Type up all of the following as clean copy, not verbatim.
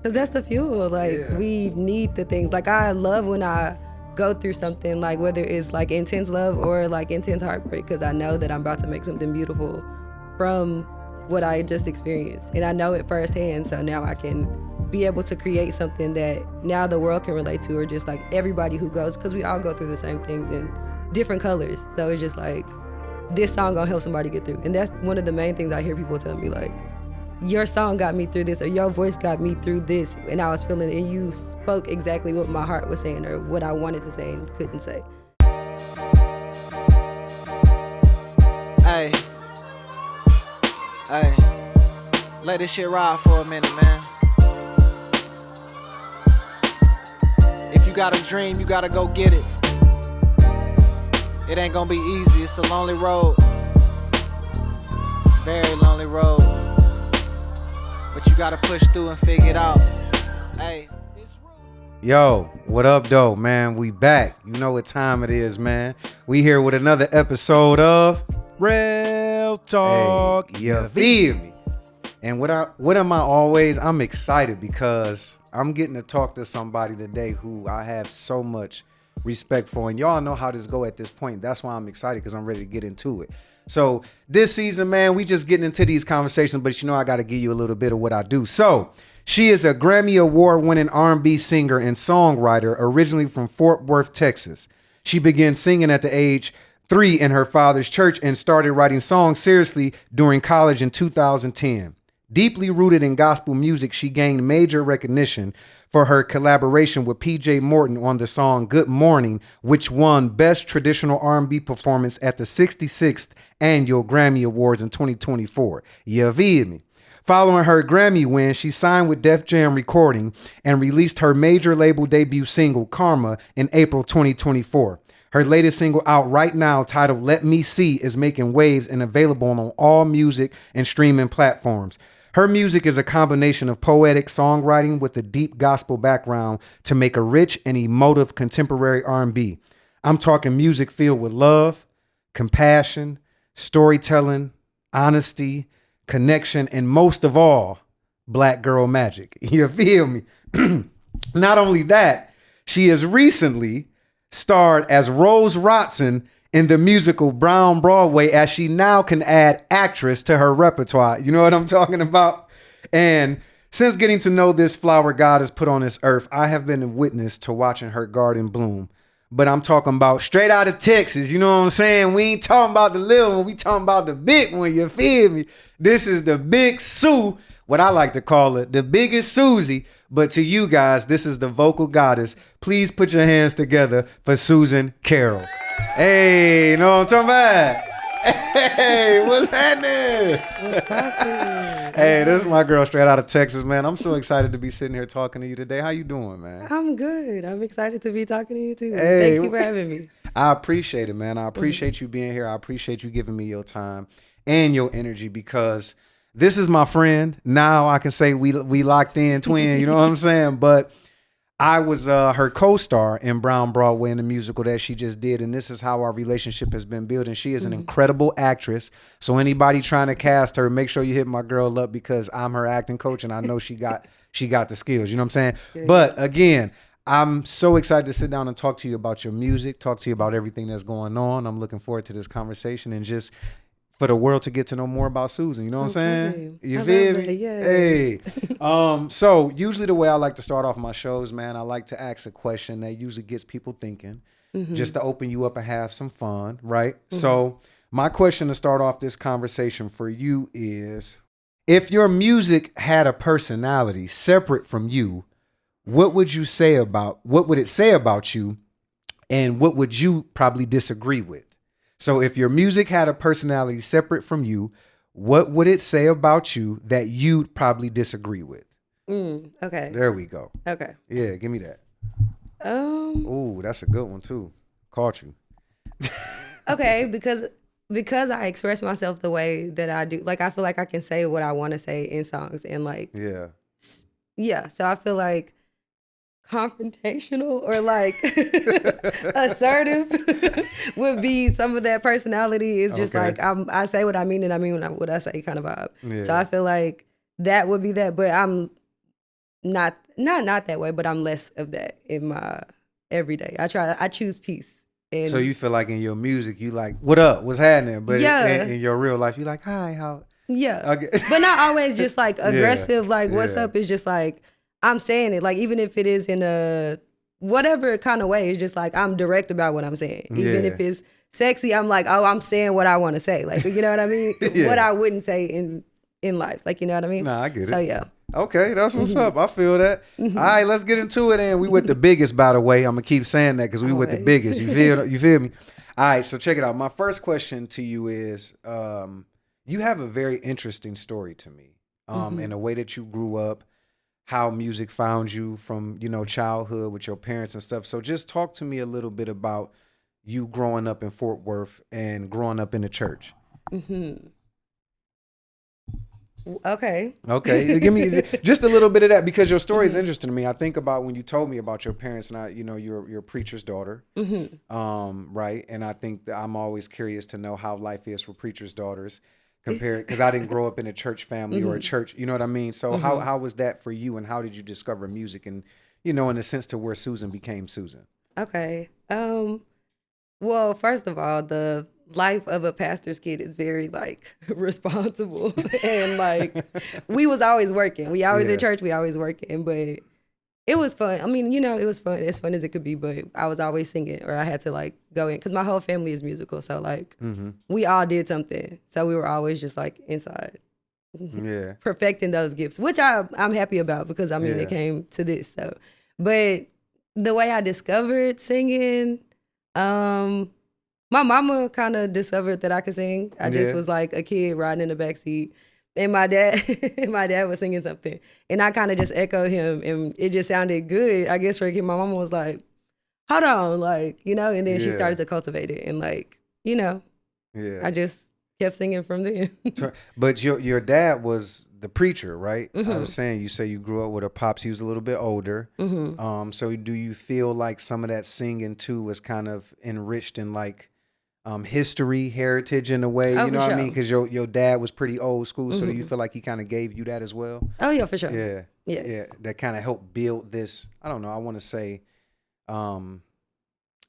Because that's the fuel. Like, we need the things. Like, I love when I go through something, like, whether it's, like, intense love or, like, intense heartbreak, because I know that I'm about to make something beautiful from what I just experienced. And I know it firsthand, so now I can be able to create something that now the world can relate to, or just, like, everybody who goes, because we all go through the same things in different colors. So it's just, like, this song gonna help somebody get through. And that's one of the main things I hear people tell me, like, your song got me through this, or your voice got me through this, and I was feeling it, and you spoke exactly what my heart was saying, or what I wanted to say and couldn't say. Hey, let this shit ride for a minute, man. If you got a dream, you gotta go get it. It ain't gonna be easy, it's a lonely road. Very lonely road. But you gotta push through and figure it out. Hey. Yo, what up, though, man? We back. You know what time it is, man. We here with another episode of Real Talk. Hey, you feel me? And what am I always? I'm excited because I'm getting to talk to somebody today who I have so much respect for. And y'all know how this go at this point. That's why I'm excited, because I'm ready to get into it. So this season, man, we just getting into these conversations, but you know I got to give you a little bit of what I do. So she is a Grammy Award-winning R&B singer and songwriter, originally from Fort Worth, Texas. She began singing at the age 3 in her father's church and started writing songs seriously during college in 2010. Deeply rooted in gospel music, she gained major recognition for her collaboration with PJ Morton on the song Good Morning, which won Best Traditional R&B Performance at the 66th Annual Grammy Awards in 2024. You feel me? Following her Grammy win, she signed with Def Jam Recording and released her major label debut single, Karma, in April 2024. Her latest single out right now, titled Let Me See, is making waves and available on all music and streaming platforms. Her music is a combination of poetic songwriting with a deep gospel background to make a rich and emotive contemporary R&B. I'm talking music filled with love, compassion, storytelling, honesty, connection, and most of all, black girl magic. You feel me? Not only that, she has recently starred as Rose Rotson in the musical Brown Broadway, as she now can add actress to her repertoire. You know what I'm talking about? And since getting to know this flower God has put on this earth, I have been a witness to watching her garden bloom. But I'm talking about straight out of Texas. You know what I'm saying? We ain't talking about the little one. We talking about the big one. You feel me? This is the Big Sue, what I like to call it, the biggest Susie. But to you guys, this is the vocal goddess. Please put your hands together for Susan Carroll. Hey, you know what I'm talking about? Hey, what's happening? What's poppin'? Hey, this is my girl straight out of Texas, man. I'm so excited to be sitting here talking to you today. How you doing, man? I'm good. I'm excited to be talking to you, too. Hey. Thank you for having me. I appreciate it, man. I appreciate you being here. I appreciate you giving me your time and your energy, because this is my friend. Now I can say we locked in twin, you know what I'm saying? But I was her co-star in Brown Broadway in the musical that she just did, and this is how our relationship has been built. And she is an incredible actress. So anybody trying to cast her, make sure you hit my girl up, because I'm her acting coach, and I know she got the skills. You know what I'm saying? Yeah. But again, I'm so excited to sit down and talk to you about your music, talk to you about everything that's going on. I'm looking forward to this conversation, and just for the world to get to know more about Susan. You know what I'm saying? You feel me? Yes. Hey. So usually the way I like to start off my shows, man, I like to ask a question that usually gets people thinking, just to open you up and have some fun, right? So my question to start off this conversation for you is, if your music had a personality separate from you, what would it say about you, and what would you probably disagree with? So if your music had a personality separate from you, what would it say about you that you'd probably disagree with? Okay. There we go. Okay. Yeah, give me that. Ooh, that's a good one too. Caught you. Okay, because I express myself the way that I do. Like, I feel like I can say what I want to say in songs, and like, yeah. So I feel like confrontational or like assertive would be some of that personality. Is just like I say what I mean, and I mean what I say kind of vibe. Yeah. So I feel like that would be that. But I'm not that way, but I'm less of that in my everyday. I choose peace. And So you feel like in your music, you like, what up, what's happening? But Yeah. in your real life, you like, hi, how? yeah, Okay. but not always just like aggressive. Like what's yeah. up is just like I'm saying it. Like even if it is in a whatever kind of way, it's just like I'm direct about what I'm saying. Even Yeah. if it's sexy, I'm like, oh, I'm saying what I want to say. Like you know what I mean? Yeah. What I wouldn't say in life. Like you know what I mean? Nah, I get it. So yeah. Okay, that's what's up. I feel that. All right, let's get into it. And we with the biggest, by the way. I'm gonna keep saying that because we with the Always. biggest. You feel me? All right, so check it out. My first question to you is, you have a very interesting story to me, in the way that you grew up, how music found you from childhood with your parents and stuff. So just talk to me a little bit about you growing up in Fort Worth and growing up in the church. Okay. Okay, give me just a little bit of that because your story is interesting to me. I think about when you told me about your parents, and you're a preacher's daughter, right? And I think that I'm always curious to know how life is for preacher's daughters, compared because I didn't grow up in a church family or a church. You know what I mean? So how was that for you, and how did you discover music, and in a sense to where Susan became Susan? Okay. Well, first of all, the life of a pastor's kid is very like responsible and like we was always working. We always at church, we always working, but it was fun. I mean, it was fun, as fun as it could be, but I was always singing or I had to like go in because my whole family is musical. So like we all did something. So we were always just like inside. Yeah. Perfecting those gifts, which I'm happy about because I mean it came to this. So, but the way I discovered singing, my mama kind of discovered that I could sing. I just was like a kid riding in the backseat, and my dad was singing something, and I kind of just echoed him, and it just sounded good. I guess for a kid, my mama was like, "Hold on," like and then she started to cultivate it, and like I just kept singing from then. But your dad was the preacher, right? I was saying, you say you grew up with a pops. He was a little bit older. So do you feel like some of that singing too was kind of enriched in like history, heritage in a way? Oh, You know for what I sure. mean? Because your dad was pretty old school. So do you feel like he kind of gave you that as well? Oh yeah, for sure. Yeah. Yes. Yeah. That kind of helped build this, I don't know, I want to say,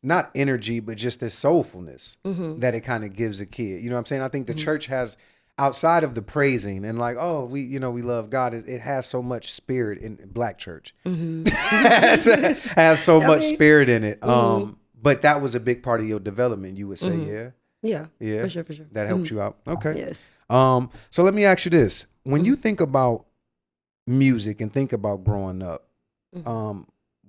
not energy, but just this soulfulness that it kind of gives a kid. You know what I'm saying? I think the church has, outside of the praising and like, oh, we love God, it has so much spirit in Black church. has so much spirit in it. But that was a big part of your development, you would say, Yeah. Yeah. For sure. That helped you out. Okay. Yes. So let me ask you this. When you think about music and think about growing up,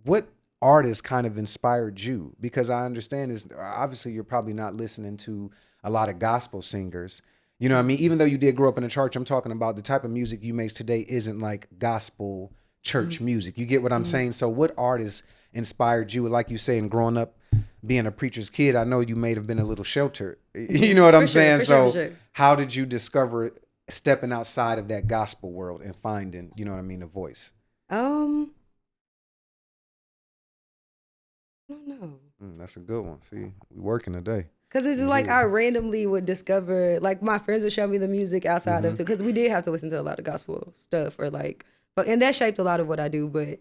what artists kind of inspired you? Because I understand is obviously you're probably not listening to a lot of gospel singers. You know what I mean? Even though you did grow up in a church, I'm talking about the type of music you make today isn't like gospel church music. You get what I'm saying? So what artists inspired you? Like you say, in growing up, being a preacher's kid, I know you may have been a little sheltered. You know what I'm saying? For sure. How did you discover stepping outside of that gospel world and finding, you know what I mean, a voice? I don't know. That's a good one. See, we working today. Cause it's just like I randomly would discover, like my friends would show me the music outside of, because we did have to listen to a lot of gospel stuff or like, and that shaped a lot of what I do. But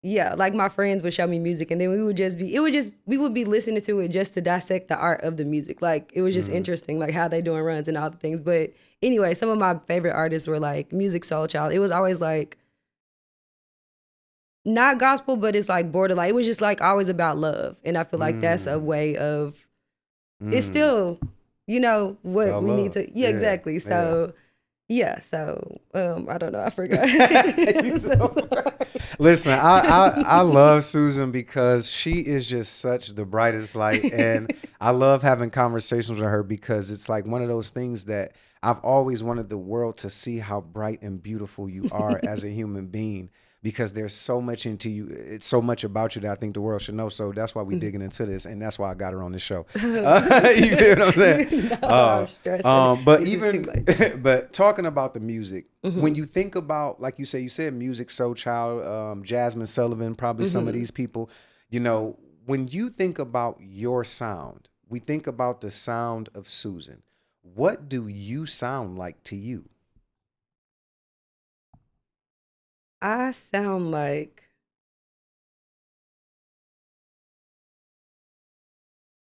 yeah, like my friends would show me music, and then we would be listening to it just to dissect the art of the music. Like it was just interesting, like how they doing runs and all the things. But anyway, some of my favorite artists were like Music Soul Child. It was always like not gospel, but it's like borderline. It was just like always about love, and I feel like that's a way of. It's still, what about we love. need to. Yeah, exactly. So. Yeah, so I don't know. I forgot. Listen, I love Susan because she is just such the brightest light, and I love having conversations with her because it's like one of those things that I've always wanted the world to see how bright and beautiful you are as a human being, because there's so much into you. It's so much about you that I think the world should know. So that's why we're digging into this, and that's why I got her on this show. You feel what I'm saying? No, I'm stressed. But This is too much. but talking about the music, when you think about, like you said Music Soul Child, Jasmine Sullivan, probably some of these people, when you think about your sound, we think about the sound of Susan. What do you sound like to you? I sound like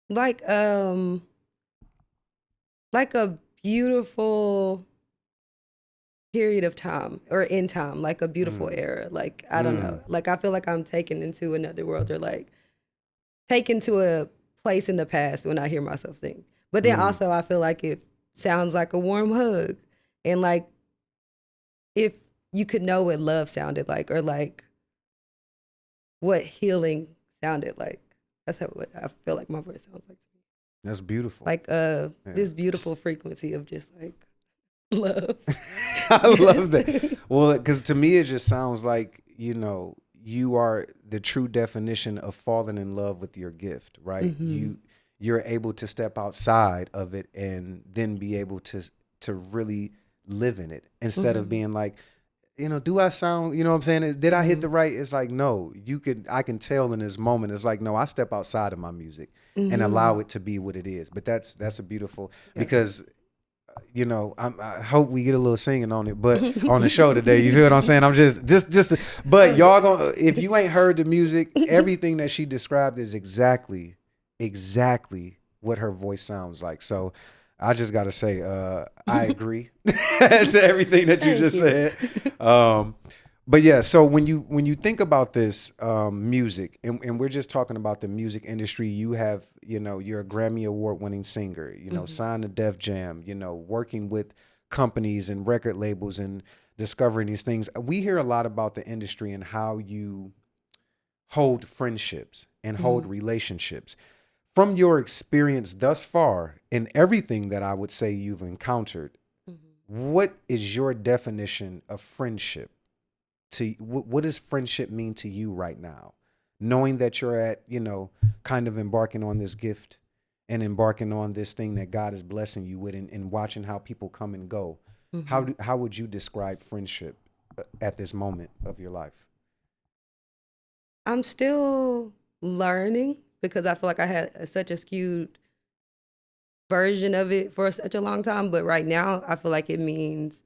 like a beautiful period of time or in time, like a beautiful Mm. era. Like I don't Mm. know. Like I feel like I'm taken into another world or like taken to a place in the past when I hear myself sing. But then Mm. also I feel like it sounds like a warm hug. And like if you could know what love sounded like or like what healing sounded like. That's what I feel like my voice sounds like to me. That's beautiful. Like Yeah. this beautiful frequency of just like love. I love that. Well, because to me, it just sounds like, you are the true definition of falling in love with your gift, right? Mm-hmm. You're able to step outside of it and then be able to really live in it instead of Mm-hmm. being like, do I sound, you know what I'm saying? Did I hit Mm-hmm. the right? It's like, no, I can tell in this moment. It's like, no, I step outside of my music and Mm-hmm. allow it to be what it is. But that's a beautiful, Yeah. because I hope we get a little singing on it, but on the show today, you feel what I'm saying? I'm but y'all gonna, if you ain't heard the music, everything that she described is exactly what her voice sounds like. So I just gotta say, I agree to everything that you Thank just you. said. Um, but yeah, so when you think about this music, and we're just talking about the music industry, you have, you're a Grammy award winning singer, Mm-hmm. signed to Def Jam, working with companies and record labels and discovering these things. We hear a lot about the industry and how you hold friendships and hold Mm-hmm. relationships. From your experience thus far in everything that I would say you've encountered, what is your definition of friendship? What does friendship mean to you right now, knowing that you're at, kind of embarking on this gift and embarking on this thing that God is blessing you with, and watching how people come and go? Mm-hmm. How would you describe friendship at this moment of your life? I'm still learning because I feel like I had such a skewed version of it for such a long time. But right now, I feel like it means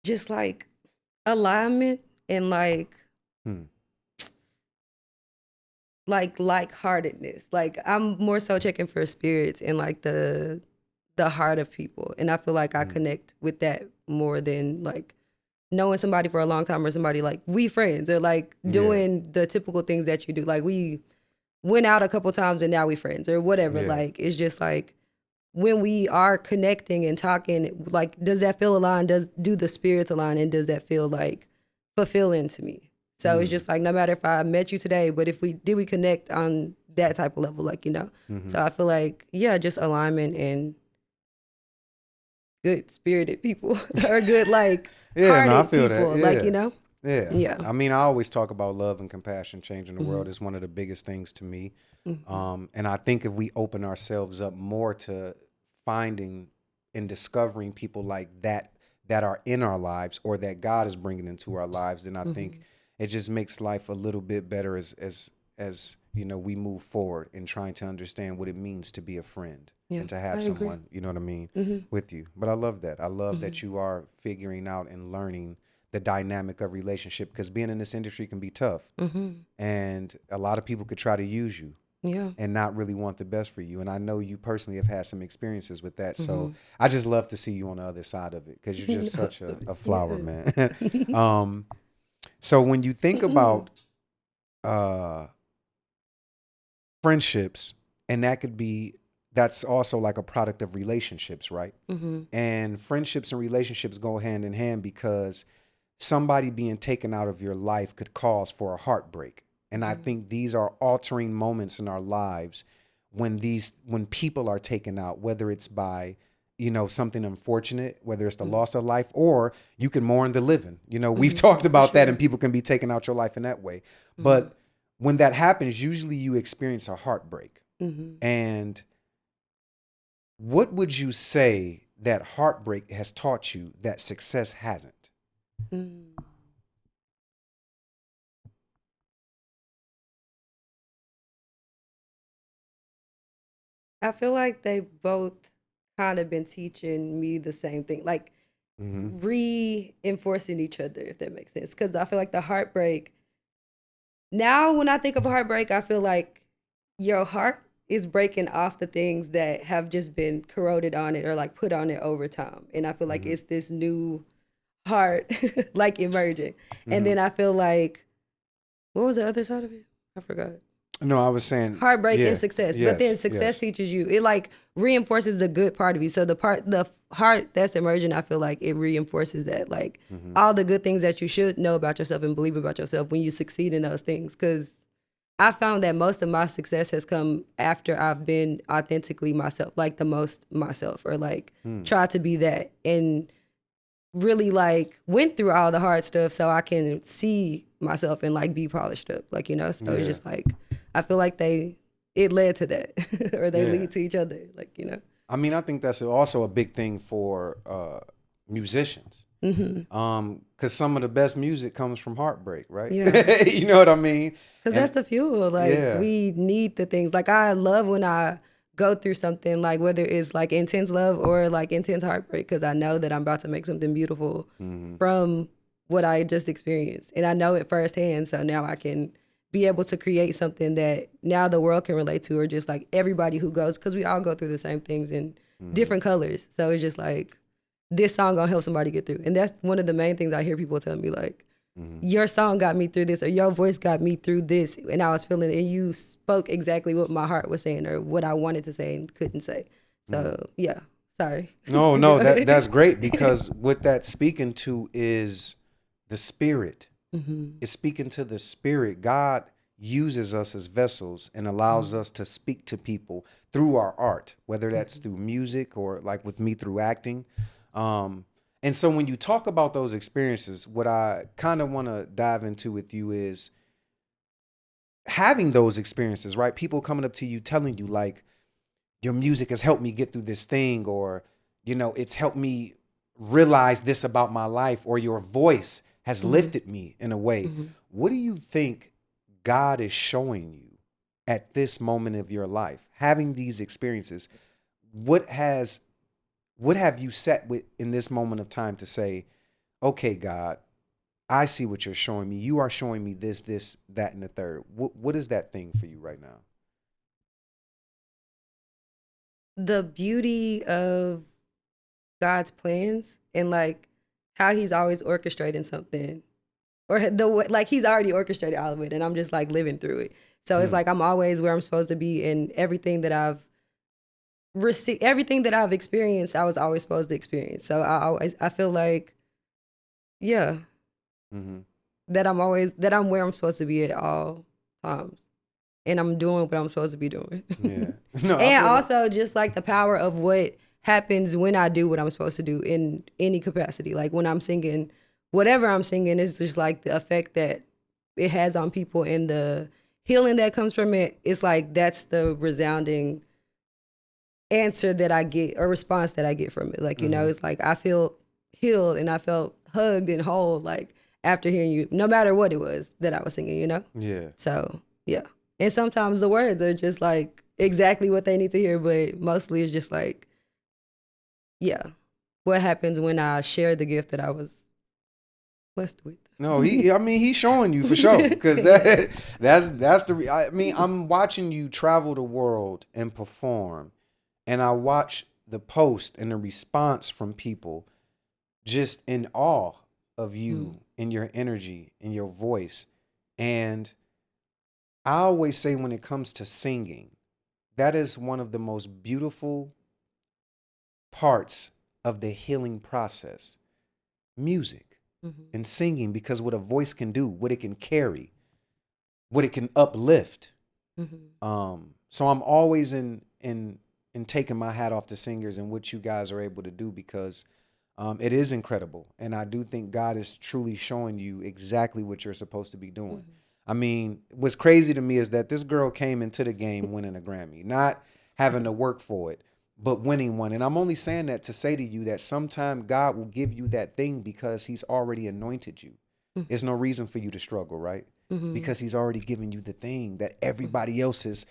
just like alignment and Hmm. like-heartedness. Like I'm more so checking for spirits and like the heart of people. And I feel like I Hmm. connect with that more than like knowing somebody for a long time or somebody like we friends or like Yeah. doing the typical things that you do. Like we went out a couple times and now we friends or whatever. Yeah. Like it's just like when we are connecting and talking, like does that feel aligned? Do the spirits align, and does that feel like fulfilling to me? So it's Mm. just like no matter if I met you today, but if we connect on that type of level, like Hmm. So I feel like yeah, just alignment and good spirited people or good like Yeah, no, I hearted feel that. people, like Yeah. Yeah. yeah. I mean, I always talk about love and compassion changing the Mm-hmm. world is one of the biggest things to me. Mm-hmm. And I think if we open ourselves up more to finding and discovering people like that are in our lives, or that God is bringing into our lives, then I think Mm-hmm. it just makes life a little bit better as we move forward in trying to understand what it means to be a friend Yeah, and to I have agree. someone, you know what I mean, Mm-hmm. with you. But I love that. I love Mm-hmm. that you are figuring out and learning the dynamic of relationship, because being in this industry can be tough, Mm-hmm. and a lot of people could try to use you Yeah. and not really want the best for you. And I know you personally have had some experiences with that. Mm-hmm. So I just love to see you on the other side of it, because you're just such a flower, Yes. man. So when you think about uh, friendships, and that's also like a product of relationships, right? Mm-hmm. And friendships and relationships go hand in hand, because somebody being taken out of your life could cause for a heartbreak. And I think these are altering moments in our lives when people are taken out, whether it's by, something unfortunate, whether it's the Mm-hmm. loss of life, or you can mourn the living. We've Mm-hmm. talked For about that, sure. and people can be taken out your life in that way. Mm-hmm. But when that happens, usually you experience a heartbreak. Mm-hmm. And what would you say that heartbreak has taught you that success hasn't? Mm. I feel like they both kind of been teaching me the same thing. Like reinforcing each other, if that makes sense. Because I feel like the heartbreak, now when I think of heartbreak, I feel like your heart is breaking off the things that have just been corroded on it or like put on it over time. And I feel like it's this new heart like emerging. And then I feel like, what was the other side of it? I forgot. No, I was saying Heartbreak and success. Yes, but then success teaches you, it like reinforces the good part of you. So the heart that's emerging, I feel like it reinforces that, like all the good things that you should know about yourself and believe about yourself when you succeed in those things. Because I found that most of my success has come after I've been authentically myself, like the most myself, or like try to be that, and really like went through all the hard stuff so I can see myself and like be polished up, like, you know. So it's just like, I feel like it led to that or they lead to each other, like, you know. I mean, I think that's also a big thing for musicians. Because some of the best music comes from heartbreak, right? Yeah. You know what I mean? Because that's the fuel. Like, we need the things. Like, I love when I go through something, like whether it's like intense love or like intense heartbreak, because I know that I'm about to make something beautiful from what I just experienced. And I know it firsthand. So now I can be able to create something that now the world can relate to, or just like everybody who goes, because we all go through the same things in different colors. So it's just like, this song gonna help somebody get through. And that's one of the main things I hear people tell me, like, your song got me through this, or your voice got me through this, and I was feeling it, and you spoke exactly what my heart was saying or what I wanted to say and couldn't say. So yeah, sorry. No, that's great, because what that's speaking to is the spirit. It's speaking to the spirit. God uses us as vessels and allows us to speak to people through our art, whether that's through music or like with me through acting. And so when you talk about those experiences, what I kind of want to dive into with you is having those experiences, right? People coming up to you telling you like, your music has helped me get through this thing, or, you know, it's helped me realize this about my life, or your voice has lifted me in a way. What do you think God is showing you at this moment of your life, having these experiences? What have you sat with in this moment of time to say, okay, God, I see what you're showing me. You are showing me this, that, and the third. What is that thing for you right now? The beauty of God's plans, and like how he's always orchestrating something, or like he's already orchestrated all of it, and I'm just like living through it. So it's like I'm always where I'm supposed to be, and everything that I've experienced, I was always supposed to experience. So I feel like, that I'm where I'm supposed to be at all times, and I'm doing what I'm supposed to be doing. No, and also just like the power of what happens when I do what I'm supposed to do in any capacity. Like when I'm singing, whatever I'm singing, is just like the effect that it has on people and the healing that comes from it. It's like, that's the resounding answer that I get, or response that I get from it. Like, you know, it's like I feel healed and I felt hugged and whole, like after hearing you, no matter what it was that I was singing, you know? Yeah. So, yeah. And sometimes the words are just like exactly what they need to hear, but mostly it's just like, what happens when I share the gift that I was blessed with. No, he's showing you for sure, because I'm watching you travel the world and perform, and I watch the post and the response from people just in awe of you and your energy and your voice. And I always say, when it comes to singing, that is one of the most beautiful parts of the healing process. Music and singing, because what a voice can do, what it can carry, what it can uplift. So I'm always in taking my hat off to singers and what you guys are able to do, because it is incredible. And I do think God is truly showing you exactly what you're supposed to be doing. I mean, what's crazy to me is that this girl came into the game winning a Grammy, not having to work for it, but winning one. And I'm only saying that to say to you that sometime God will give you that thing because he's already anointed you. There's no reason for you to struggle, right? Because he's already given you the thing that everybody else is,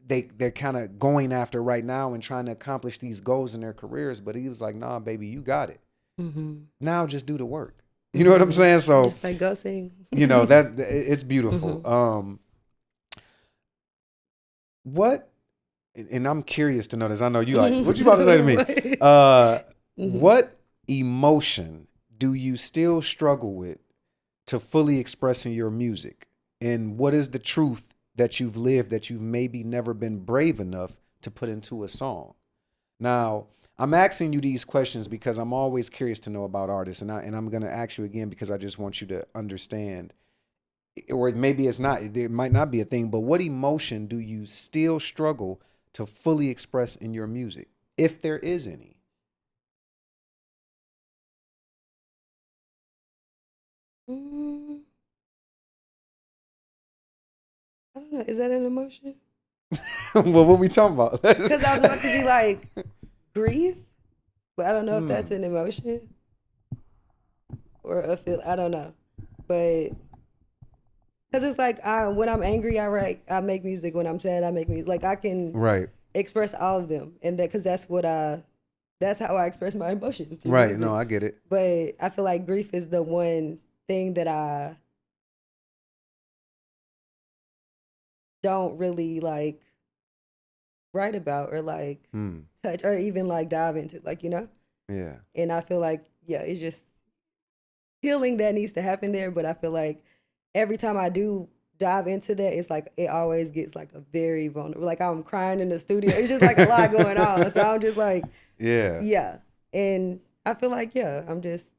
they're kind of going after right now and trying to accomplish these goals in their careers. But he was like, nah, baby, you got it. Now just do the work. You know what I'm saying? So just like go sing. you know, it's beautiful. What, and I'm curious to know this. I know you like, what you about to say to me? What emotion do you still struggle with to fully expressing your music? And what is the truth that you've lived that you've maybe never been brave enough to put into a song? Now, I'm asking you these questions because I'm always curious to know about artists, and I'm going to ask you again because I just want you to understand, or maybe it's not, there might not be a thing, but what emotion do you still struggle to fully express in your music, if there is any? I don't know. Is that an emotion? Well, what we talking about? Because I was about to be like grief, but I don't know if that's an emotion or a feel. I don't know, but because it's like when I'm angry, I write. I make music. When I'm sad, I make music. Like I can express all of them, and that because that's how I express my emotions. Right. Music. No, I get it. But I feel like grief is the one thing that I don't really like write about or like touch or even like dive into, like, you know? Yeah. And I feel like, yeah, it's just healing that needs to happen there. But I feel like every time I do dive into that, it's like it always gets like a very vulnerable, like I'm crying in the studio. It's just like a lot going on. So I'm just like, yeah. And I feel like, yeah, I'm just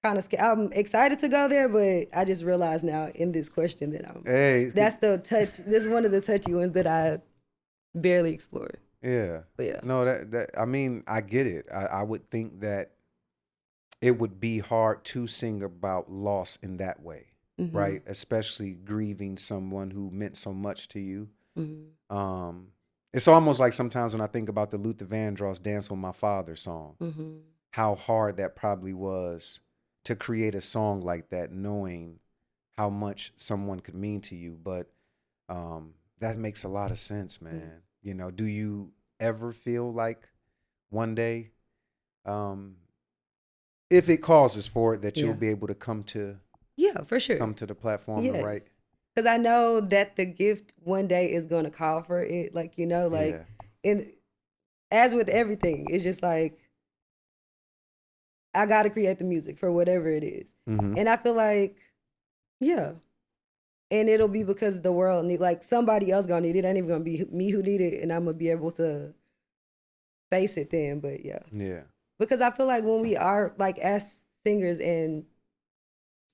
kind of scared. I'm excited to go there, but I just realized now in this question that that's the touch. This is one of the touchy ones that I barely explored. Yeah. But yeah. No, that I mean, I get it. I would think that it would be hard to sing about loss in that way, right? Especially grieving someone who meant so much to you. It's almost like sometimes when I think about the Luther Vandross "Dance with My Father" song, how hard that probably was to create a song like that, knowing how much someone could mean to you. But that makes a lot of sense, man. You know, do you ever feel like one day, if it causes for it, that you'll be able to come to for sure, come to the platform to write? Because I know that the gift one day is going to call for it, like, you know, like, and as with everything, it's just like I got to create the music for whatever it is. And I feel like, yeah. And it'll be because the world need, like somebody else gonna need it. It ain't even gonna be me who need it, and I'm gonna be able to face it then. But yeah. Because I feel like when we are like as singers and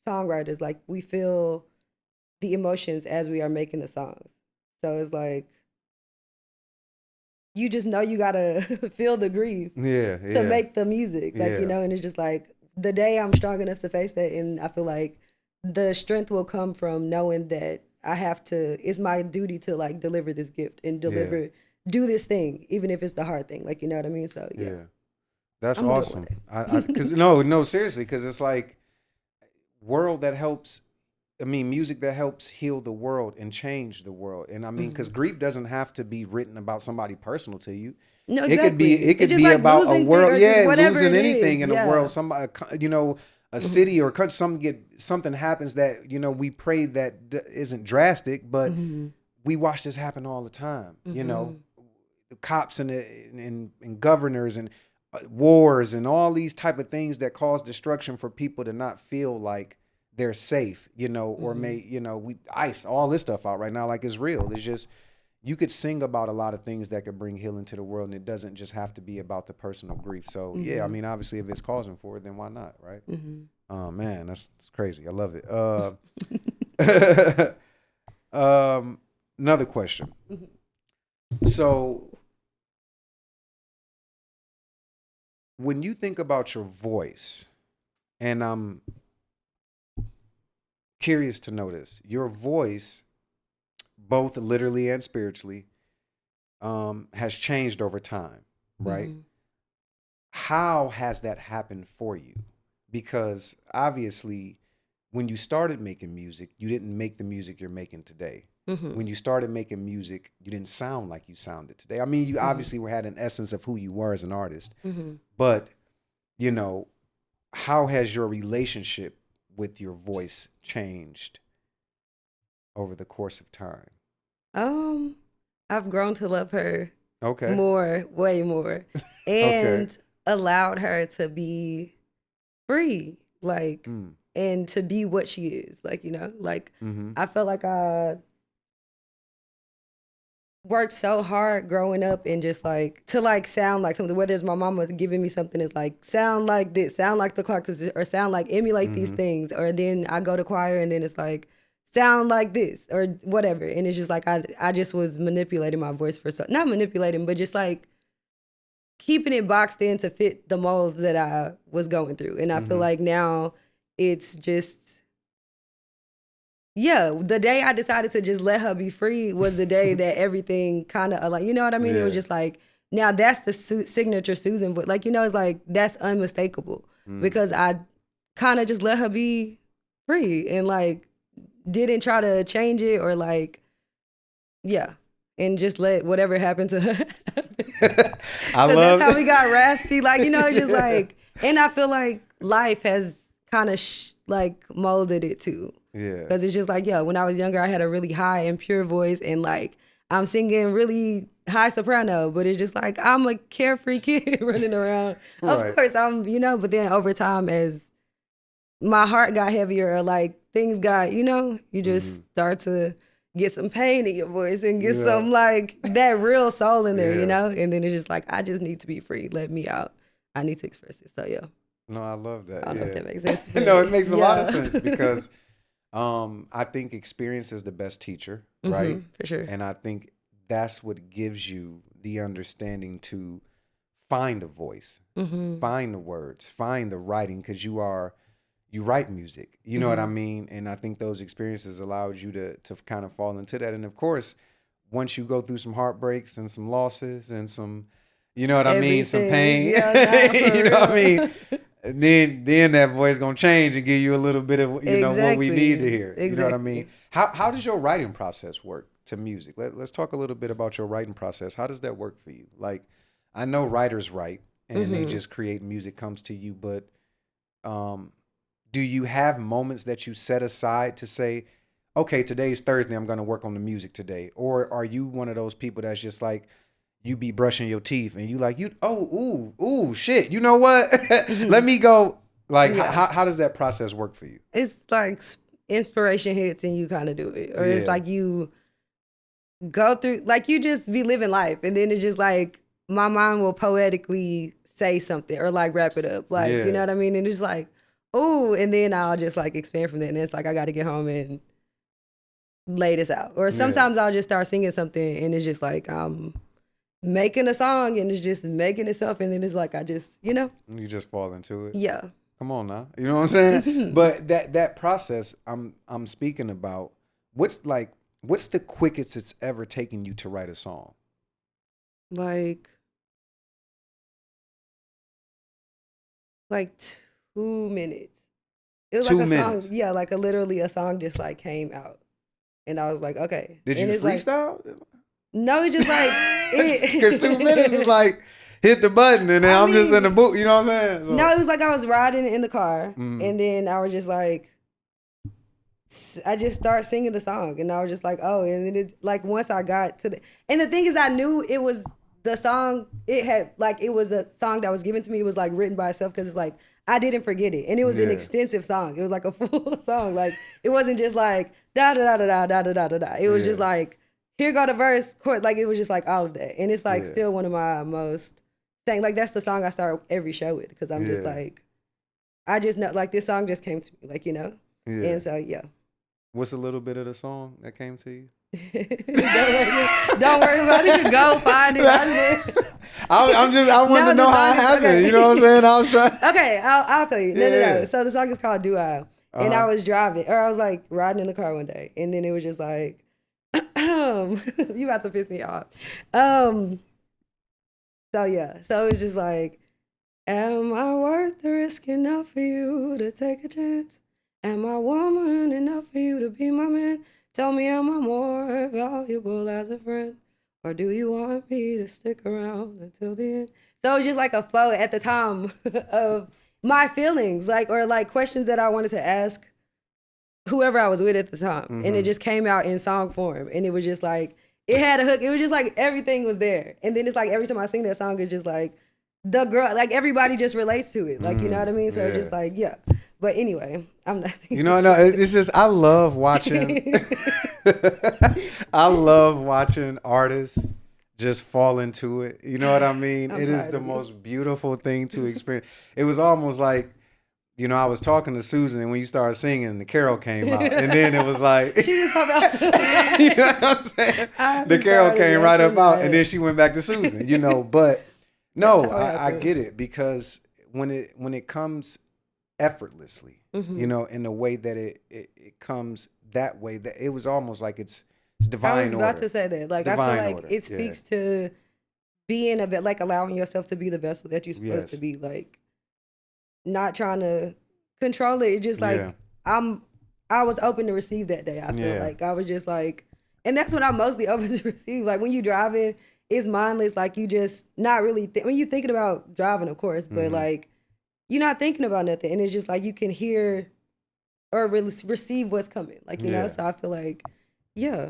songwriters, like we feel the emotions as we are making the songs. So it's like you just know you gotta feel the grief to make the music, like, you know. And it's just like the day I'm strong enough to face that, and I feel like the strength will come from knowing that I have to, it's my duty to like deliver this gift and do this thing, even if it's the hard thing, like, you know what I mean? So that's awesome. Cause no, seriously. Cause it's like music that helps heal the world and change the world. And I mean, cause grief doesn't have to be written about somebody personal to you. No, exactly. It could be like about a world, losing anything in the world. Somebody, you know, a city or country, something happens that, you know, we pray that isn't drastic, but we watch this happen all the time. You know, the cops and governors and wars and all these type of things that cause destruction for people to not feel like they're safe, you know, or we ice all this stuff out right now like it's real. It's just, you could sing about a lot of things that could bring healing to the world, and it doesn't just have to be about the personal grief. So yeah, I mean, obviously if it's causing for it, then why not, right? Oh man, that's crazy. I love it. Another question. So when you think about your voice, and I'm curious to notice your voice, both literally and spiritually, has changed over time, right? How has that happened for you? Because obviously when you started making music, you didn't make the music you're making today. When you started making music, you didn't sound like you sounded today. I mean, you obviously had an essence of who you were as an artist, but, you know, how has your relationship with your voice changed over the course of time? I've grown to love her Okay. more, way more, and allowed her to be free, like, and to be what she is, like, you know, like, I felt like I worked so hard growing up and just like to like sound like something, whether it's my mama giving me something that's like sound like this, sound like the Clarks, or sound like emulate these things, or then I go to choir and then it's like sound like this or whatever, and it's just like I just was manipulating my voice for not manipulating, but just like keeping it boxed in to fit the molds that I was going through. And I feel like now it's just, yeah, the day I decided to just let her be free was the day that everything kind of, like, you know what I mean? It was just like, now that's the signature Susan, but like, you know, it's like, that's unmistakable because I kind of just let her be free and like, didn't try to change it or like, yeah. And just let whatever happened to her. I love that's how we got raspy. Like, you know, it's just like, and I feel like life has kind of like molded it too. Yeah. Because it's just like, yeah, when I was younger, I had a really high and pure voice and like, I'm singing really high soprano, but it's just like, I'm a carefree kid running around. Right. Of course, I'm, you know, but then over time as my heart got heavier or like things got, you know, you just start to get some pain in your voice and get some like that real soul in there, you know? And then it's just like, I just need to be free. Let me out. I need to express it. So yeah. No, I love that. I don't know if that makes sense. No, it makes a lot of sense because I think experience is the best teacher, right? For sure. And I think that's what gives you the understanding to find a voice, find the words, find the writing, because you write music, you know what I mean? And I think those experiences allowed you to kind of fall into that. And of course, once you go through some heartbreaks and some losses and some, you know what I mean, some pain, you know what I mean? Then that voice gonna change and give you a little bit of, you know, what we need to hear. You know what I mean? How does your writing process work to music? Let's talk a little bit about your writing process. How does that work for you? Like, I know writers write and they just create music comes to you, but do you have moments that you set aside to say, okay, today's Thursday, I'm going to work on the music today? Or are you one of those people that's just like, you be brushing your teeth and you like, ooh, shit, you know what? Let me go. Like, how does that process work for you? It's like inspiration hits and you kind of do it. Or it's like you go through, like you just be living life. And then it's just like, my mind will poetically say something or like wrap it up. Like, you know what I mean? And it's like, oh, and then I'll just like expand from there. And it's like, I got to get home and lay this out. Or sometimes I'll just start singing something and it's just like, making a song and it's just making itself. And then it's like, I just, you know. You just fall into it. Yeah. Come on now. You know what I'm saying? But that process I'm speaking about, what's the quickest it's ever taken you to write a song? Like 2 minutes. It was 2 like a minutes. song. Yeah, like literally a song just like came out. And I was like, okay. Did and you it's freestyle? Like, no, it's just like Because 2 minutes is like hit the button and then I'm just in the booth. You know what I'm saying? So. No, it was like I was riding in the car and then I was just like, I just start singing the song and I was just like, oh, and then it like once I got to and the thing is I knew it was the song, it was a song that was given to me. It was like written by itself because it's like, I didn't forget it. And it was an extensive song. It was like a full song. Like it wasn't just like da da da da da da da da da. It was just like, here go the verse, chord. Like it was just like all of that. And it's like still one of my most, like that's the song I start every show with because I'm just like, I just know, like this song just came to me, like, you know? Yeah. And so, yeah. What's a little bit of the song that came to you? Don't worry about it. Go find it. I want to know how it happened. Okay. You know what I'm saying? I was trying. Okay, I'll tell you. No. So the song is called Do I. And I was driving, or I was like riding in the car one day. And then it was just like, you about to piss me off. So yeah. So it was just like, am I worth the risk enough for you to take a chance? Am I woman enough for you to be my man? Tell me, am I more valuable as a friend? Or do you want me to stick around until the end? So it was just like a flow at the time of my feelings, like, or like questions that I wanted to ask whoever I was with at the time. And it just came out in song form. And it was just like, it had a hook. It was just like everything was there. And then it's like every time I sing that song, it's just like the girl, like everybody just relates to it. Like, you know what I mean? So it's just like, yeah. But anyway, I'm not thinking. You know, no, it's just, I love watching, I love watching artists just fall into it. You know what I mean? It is the most beautiful thing to experience. It was almost like, you know, I was talking to Susan, and when you started singing, the carol came out, and then it was like, She just popped out. you know what I'm saying? The carol came right up out, and then she went back to Susan. You know, but no, I get it, because when it comes effortlessly, you know, in the way that it comes that way, that it was almost like it's divine order. I was about to say that. Like, I feel like it speaks to being a bit, like, allowing yourself to be the vessel that you're supposed to be, like, not trying to control it. It's just like, I was open to receive that day. I feel like I was just like, and that's what I'm mostly open to receive. Like, when you driving, it's mindless. Like, you just not really, when you thinking about driving, of course, but like, you're not thinking about nothing. And it's just like, you can hear or really receive what's coming. Like, you know, so I feel like, yeah.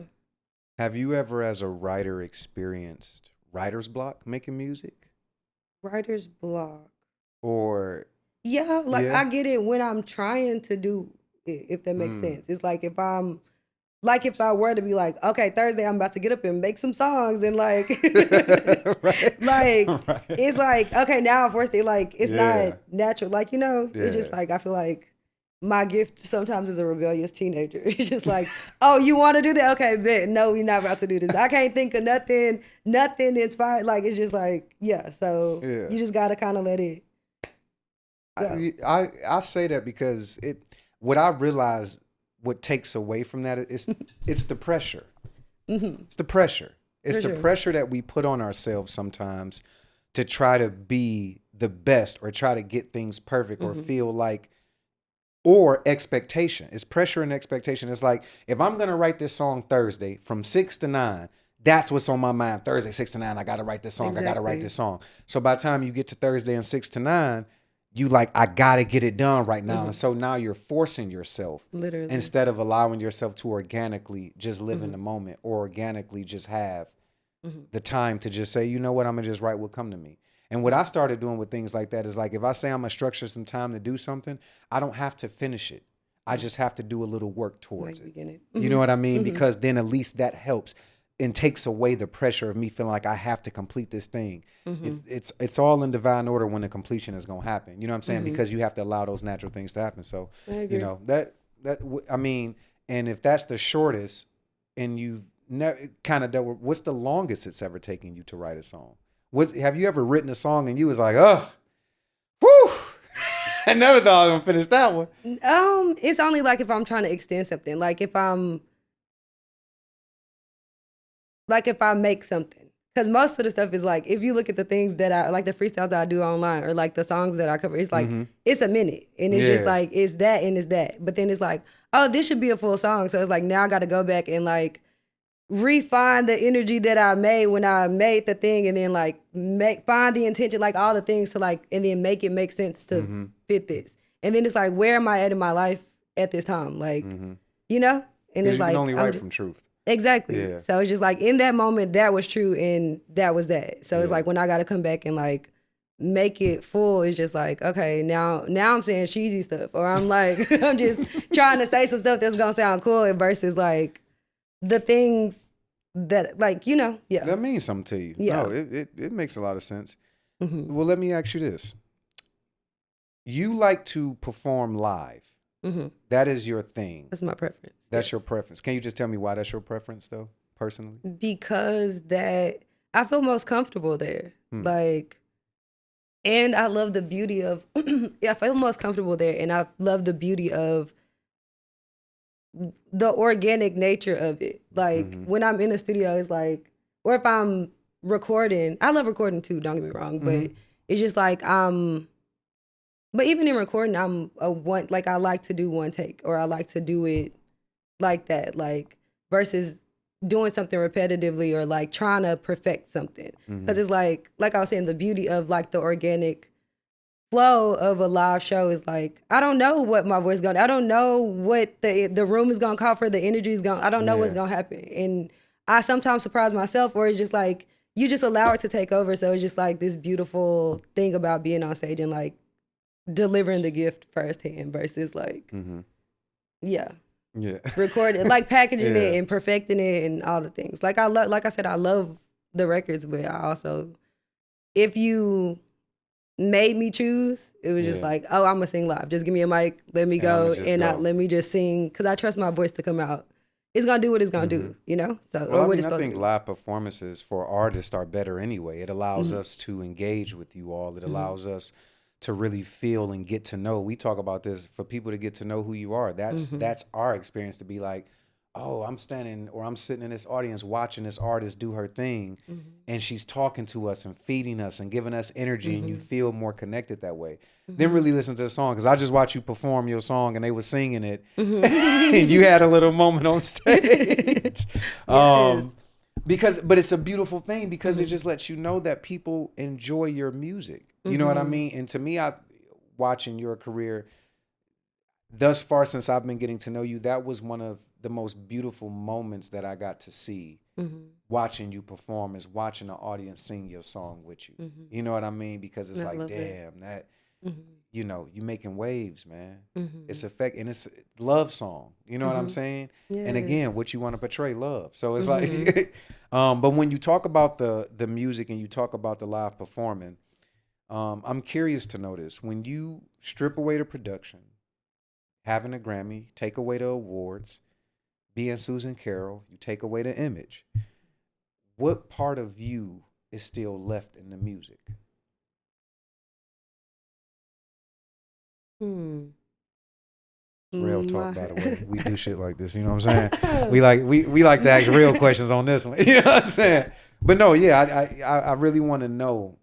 Have you ever, as a writer, experienced writer's block making music? Writer's block. Or... Yeah, like I get it when I'm trying to do it, if that makes sense. It's like if I'm, like if I were to be like, okay, Thursday I'm about to get up and make some songs and like, it's like, okay, now unfortunately, like it's not natural. Like, you know, it's just like, I feel like my gift sometimes is a rebellious teenager. It's just like, oh, you want to do that? Okay, bet. No, we're not about to do this. I can't think of nothing inspired. Like, it's just like, so you just got to kind of let it. I say that because what I realized, what takes away from that is it's the pressure. It's the pressure. It's the pressure that we put on ourselves sometimes to try to be the best or try to get things perfect or feel like, or expectation. It's pressure and expectation. It's like, if I'm going to write this song Thursday from 6 to 9, that's what's on my mind. Thursday, 6 to 9, I got to write this song. I got to write this song. So by the time you get to Thursday and 6 to 9, you like, I gotta get it done right now. And so now you're forcing yourself, literally, instead of allowing yourself to organically just live in the moment, or organically just have the time to just say, you know what, I'm gonna just write what come to me. And what I started doing with things like that is like, if I say I'm gonna structure some time to do something, I don't have to finish it. I just have to do a little work towards it. You know what I mean? Because then at least that helps and takes away the pressure of me feeling like I have to complete this thing. It's all in divine order when the completion is going to happen. You know what I'm saying? Because you have to allow those natural things to happen. So, you know, I mean, and if that's the shortest, and you've never kind of dealt with, what's the longest it's ever taken you to write a song? Have you ever written a song and you was like, oh, whew, I never thought I was going to finish that one? It's only like if I'm trying to extend something. Like if I make something. Because most of the stuff is like, if you look at the things that I, like the freestyles that I do online, or like the songs that I cover, it's like, it's a minute. And it's just like, it's that and it's that. But then it's like, oh, this should be a full song. So it's like, now I got to go back and like refine the energy that I made when I made the thing, and then like find the intention, like all the things to like, and then make it make sense to fit this. And then it's like, where am I at in my life at this time? Like, you know? And it's you like, can only write from truth. Exactly. Yeah. So it's just like, in that moment, that was true and that was that. So it's like, when I got to come back and like make it full, it's just like, okay, now I'm saying cheesy stuff, or I'm like, I'm just trying to say some stuff that's going to sound cool versus like the things that, like, you know, that means something to you. Yeah. No, it makes a lot of sense. Well, let me ask you this. You like to perform live. That is your thing. That's my preference. That's your preference. Can you just tell me why that's your preference, though, personally? Because I feel most comfortable there. Like, and I love the beauty of, I feel most comfortable there, and I love the beauty of the organic nature of it. Like, when I'm in the studio, it's like, or if I'm recording, I love recording too, don't get me wrong, but it's just like, but even in recording, I like to do one take, or I like to do it like that, like, versus doing something repetitively or like trying to perfect something. Because it's like I was saying, the beauty of like the organic flow of a live show is like, I don't know what my voice is going to, I don't know what the room is going to call for, the energy is going, I don't know what's going to happen. And I sometimes surprise myself, or it's just like, you just allow it to take over. So it's just like this beautiful thing about being on stage and like delivering the gift firsthand versus like, yeah, recording, like packaging it and perfecting it and all the things. Like like I said, I love the records, but I also, if you made me choose, it was just like, oh, I'm gonna sing live. Just give me a mic, let me go, and let me just sing, because I trust my voice to come out. It's gonna do what it's gonna do, you know. So, well, or what I think live performances for artists are better anyway. It allows us to engage with you all. It allows us to really feel and get to know. We talk about this for people to get to know who you are. That's our experience, to be like, oh, I'm standing or I'm sitting in this audience watching this artist do her thing, and she's talking to us and feeding us and giving us energy, and you feel more connected that way. Then really listen to the song, because I just watched you perform your song and they were singing it, and you had a little moment on stage. But it's a beautiful thing, because it just lets you know that people enjoy your music. You know what I mean? And to me, watching your career thus far, since I've been getting to know you, that was one of the most beautiful moments that I got to see watching you perform, is watching the audience sing your song with you. You know what I mean? Because it's like, damn, that, you know, you making waves, man. It's and it's a love song. You know what I'm saying? Yes. And again, what you want to portray, love. So it's like, but when you talk about the music and you talk about the live performing, I'm curious to know this. When you strip away the production, having a Grammy, take away the awards, being Susan Carroll, you take away the image, what part of you is still left in the music? Real talk, by the way. We do shit like this, you know what I'm saying? we like to ask real questions on this one. You know what I'm saying? But no, yeah, I really want to know,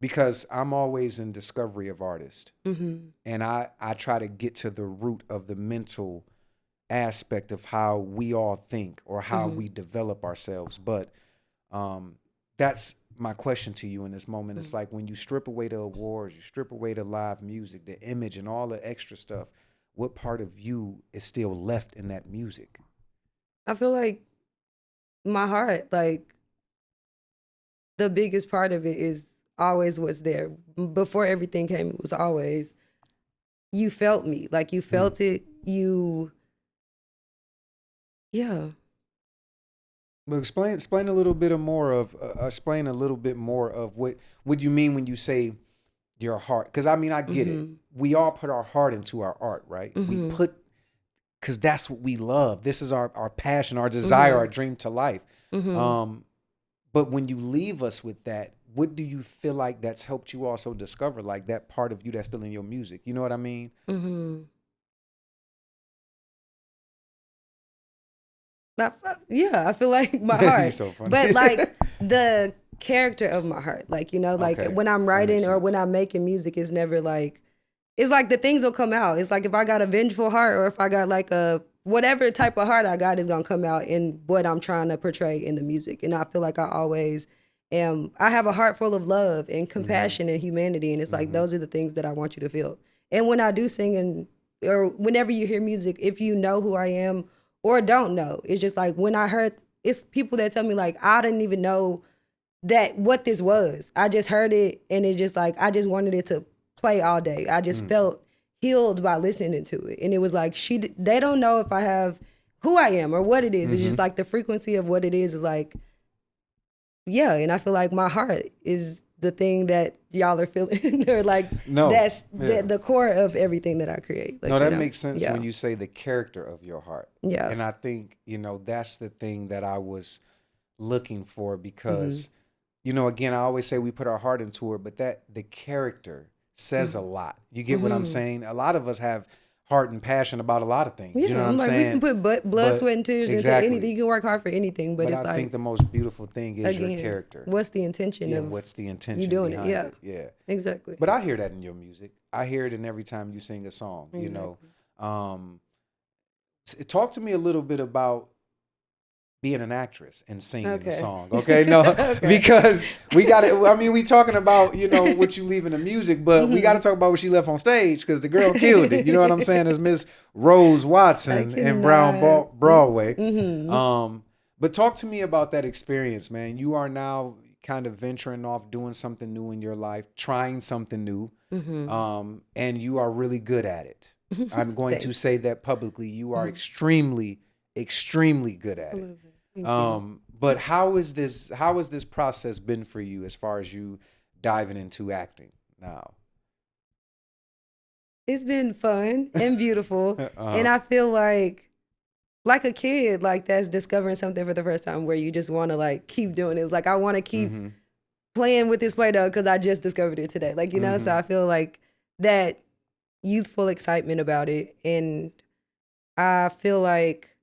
because I'm always in discovery of artists, and I try to get to the root of the mental aspect of how we all think or how we develop ourselves. But that's my question to you in this moment. It's like, when you strip away the awards, you strip away the live music, the image, and all the extra stuff, what part of you is still left in that music? I feel like my heart, like the biggest part of it is always was there. Before everything came, it was always, you felt me, like you felt it, Well, explain a little bit more of what you mean when you say your heart. Because I mean, I get it. We all put our heart into our art, right? We put, because that's what we love. This is our passion, our desire, our dream to life. But when you leave us with that, what do you feel like that's helped you also discover, like that part of you that's still in your music? You know what I mean? Yeah, I feel like my heart. So funny. But like the character of my heart, like, you know, like when I'm writing or when I'm making music, it's never like, it's like the things will come out. It's like if I got a vengeful heart, or if I got like a whatever type of heart I got, is gonna come out in what I'm trying to portray in the music. And I feel like I always I have a heart full of love and compassion and humanity, and it's like those are the things that I want you to feel. And when I do sing, or whenever you hear music, if you know who I am or don't know, it's just like, when I heard, it's people that tell me like, I didn't even know that what this was. I just heard it, and it just like, I just wanted it to play all day. I just felt healed by listening to it. And it was like, they don't know if I have who I am or what it is. It's just like the frequency of what it is like, yeah. And I feel like my heart is the thing that y'all are feeling, or like, that's the core of everything that I create. Like, no, that makes sense when you say the character of your heart. Yeah. And I think, you know, that's the thing that I was looking for, because, you know, again, I always say we put our heart into it, but that the character says a lot. You get what I'm saying? A lot of us have heart and passion about a lot of things. You know what I'm saying? We can put blood, sweat, and tears into anything. You can work hard for anything, but it's I like, think the most beautiful thing is your character. What's the intention of what's the intention you doing it? Yeah. Yeah. Exactly. But I hear that in your music. I hear it in every time you sing a song, you know. Talk to me a little bit about being an actress and singing the Okay. song. Okay, no, because we got it. I mean, we talking about, you know, what you leave in the music, but we got to talk about what she left on stage, because the girl killed it. You know what I'm saying? As Miss Rose Watson in Broadway. But talk to me about that experience, man. You are now kind of venturing off, doing something new in your life, trying something new, and you are really good at it. I'm going to say that publicly. You are extremely, extremely good at it. But how is this process been for you as far as you diving into acting now? It's been fun and beautiful. And I feel like a kid, like, that's discovering something for the first time, where you just want to, like, keep doing it. It's like, I want to keep playing with this Play-Doh because I just discovered it today. Like, you know, so I feel like that youthful excitement about it. And I feel like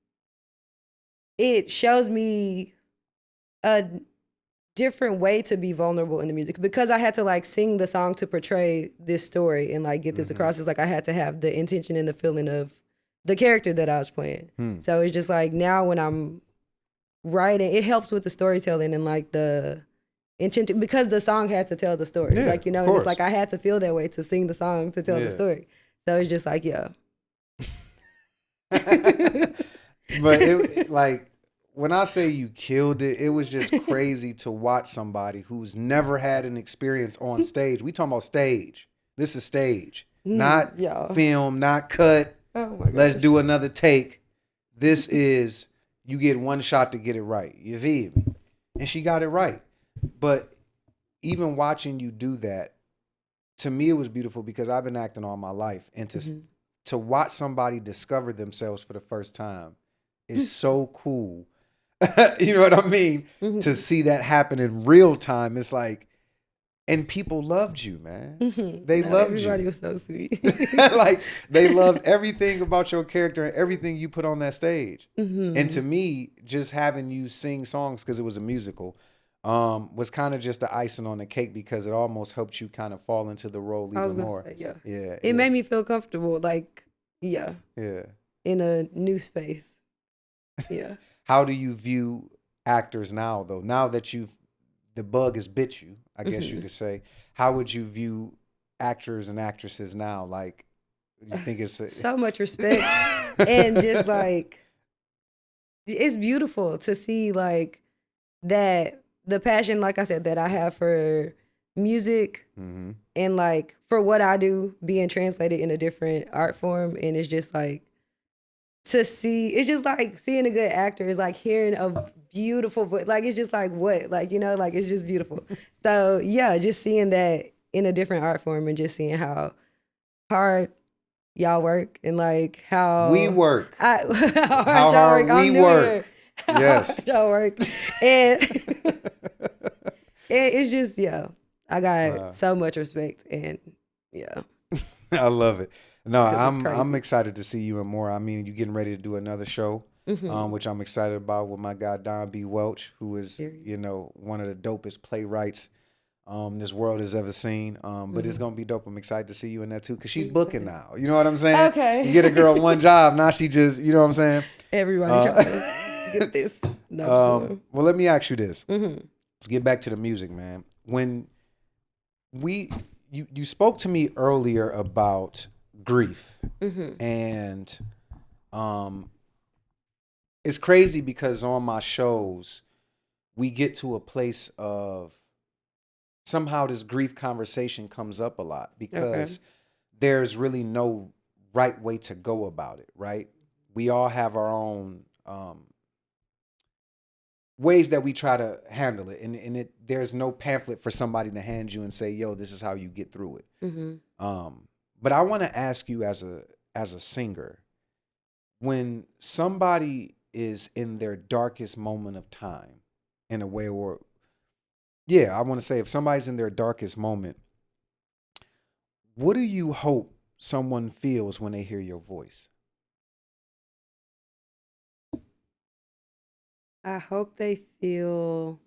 it shows me a different way to be vulnerable in the music, because I had to, like, sing the song to portray this story and, like, get this across. It's like I had to have the intention and the feeling of the character that I was playing. So it's just like, now when I'm writing, it helps with the storytelling and, like, the intention, because the song had to tell the story. Yeah, like, you know, and it's like I had to feel that way to sing the song to tell the story. So it's just like, yeah. But it, like, when I say you killed it, it was just crazy to watch somebody who's never had an experience on stage. We talking about stage. This is stage, not film, not cut. Oh my God. Let's do another take. This is, you get one shot to get it right. You feel me? And she got it right. But even watching you do that, to me, it was beautiful, because I've been acting all my life. And to watch somebody discover themselves for the first time is so cool. You know what I mean? To see that happen in real time, it's like, and people loved you, man. They loved you. Everybody was so sweet. Like, they loved everything about your character and everything you put on that stage. And to me, just having you sing songs, because it was a musical, was kind of just the icing on the cake, because it almost helped you kind of fall into the role even more. Say, it made me feel comfortable, like, in a new space. How do you view actors now, though? Now that the bug has bit you, I guess you could say. How would you view actors and actresses now? Like, you think it's so much respect, and just, like, it's beautiful to see, like, that the passion, like I said, that I have for music and, like, for what I do being translated in a different art form. And it's just like, to see, it's just like seeing a good actor is like hearing a beautiful voice. Like, it's just like, what? Like, you know, like, it's just beautiful. So yeah, just seeing that in a different art form, and just seeing how hard y'all work, and, like, how we work. how hard we work. Yes. Y'all work. And it's just, I got so much respect, and I love it. No, crazy. I'm excited to see you and more. I mean, you getting ready to do another show, which I'm excited about, with my guy Don B. Welch, who is, you know, one of the dopest playwrights this world has ever seen. But it's gonna be dope. I'm excited to see you in that too, because she's booking now. You know what I'm saying? Okay. You get a girl one job, now she just, you know what I'm saying? Everybody trying to get this. Well, let me ask you this. Let's get back to the music, man. When you spoke to me earlier about grief, and it's crazy, because on my shows we get to a place of, somehow this grief conversation comes up a lot, because there's really no right way to go about it, right? We all have our own ways that we try to handle it, and there's no pamphlet for somebody to hand you and say, yo, this is how you get through it. But I want to ask you, as a singer, when somebody is in their darkest moment of time, in a way, or I want to say, if somebody's in their darkest moment, what do you hope someone feels when they hear your voice? I hope they feel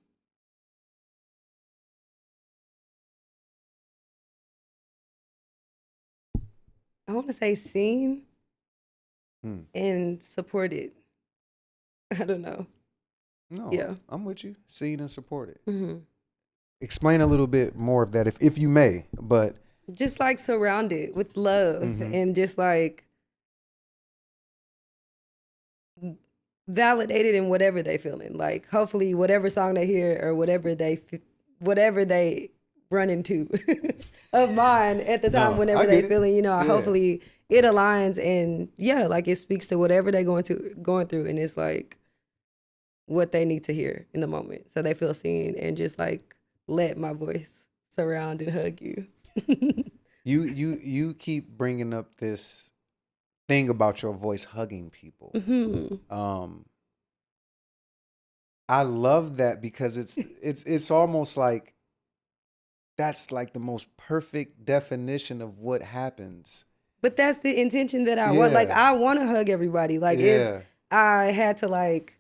I want to say seen and supported. I don't know. No, Yeah. I'm with you. Seen and supported. Mm-hmm. Explain a little bit more of that, if you may. But Just like surrounded with love and just like validated in whatever they feeling. Like hopefully whatever song they hear or whatever they run into of mine at the time, No, whenever I they get it. feeling, Yeah. hopefully it aligns and like it speaks to whatever they going through, and it's like what they need to hear in the moment, so they feel seen and just like let my voice surround and hug you. you keep bringing up this thing about your voice hugging people. I love that because it's almost like that's like the most perfect definition of what happens. But that's the intention that I want. Like, I want to hug everybody. Like, if I had to, like,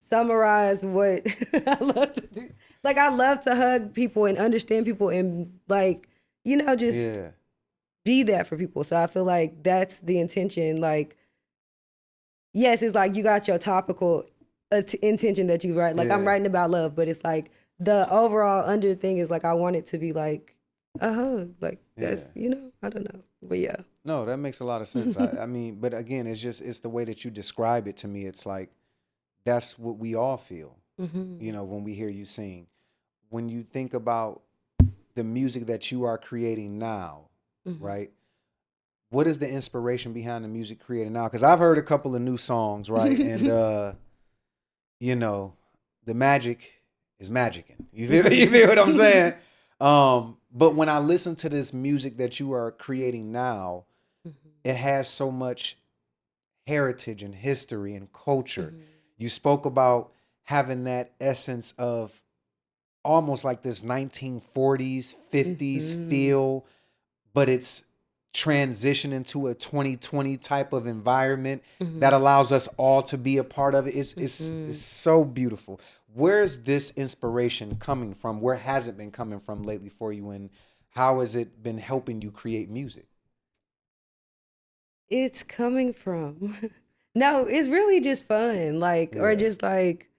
summarize what I love to do. Like, I love to hug people and understand people and, like, just be that for people. So I feel like that's the intention. Like, yes, it's like you got your topical intention that you write. Like, I'm writing about love, but it's like the overall under thing is, like, I want it to be, like, a hug. Like, that's, I don't know. But, yeah. No, that makes a lot of sense. I mean, but again, it's the way that you describe it to me. It's like, that's what we all feel, when we hear you sing. When you think about the music that you are creating now, right? What is the inspiration behind the music created now? Because I've heard a couple of new songs, right? And, the magic is magicking. You feel what I'm saying? But when I listen to this music that you are creating now, it has so much heritage and history and culture. You spoke about having that essence of almost like this 1940s, 50s feel, but it's transition into a 2020 type of environment that allows us all to be a part of it. It's so beautiful. Where's this inspiration coming from? Where has it been coming from lately for you? And how has it been helping you create music? It's coming from, no, it's really just fun. Like, or just like,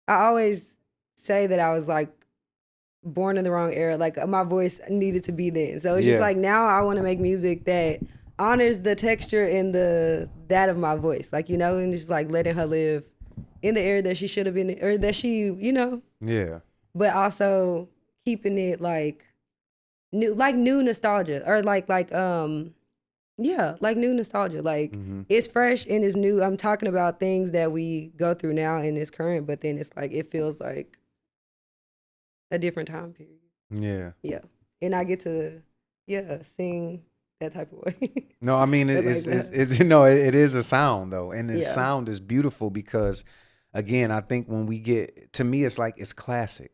I always say that I was like born in the wrong era. Like my voice needed to be then. So it's just like now I want to make music that honors the texture and that of my voice. Like, and just like letting her live in the era that she should have been, or that she, Yeah. But also keeping it like new nostalgia, or like new nostalgia. Like it's fresh and it's new. I'm talking about things that we go through now and it's current, but then it's like it feels like a different time period. Yeah. Yeah. And I get to sing that type of way. No, I mean it is a sound though. And the sound is beautiful because again, I think when we get to me it's like it's classic.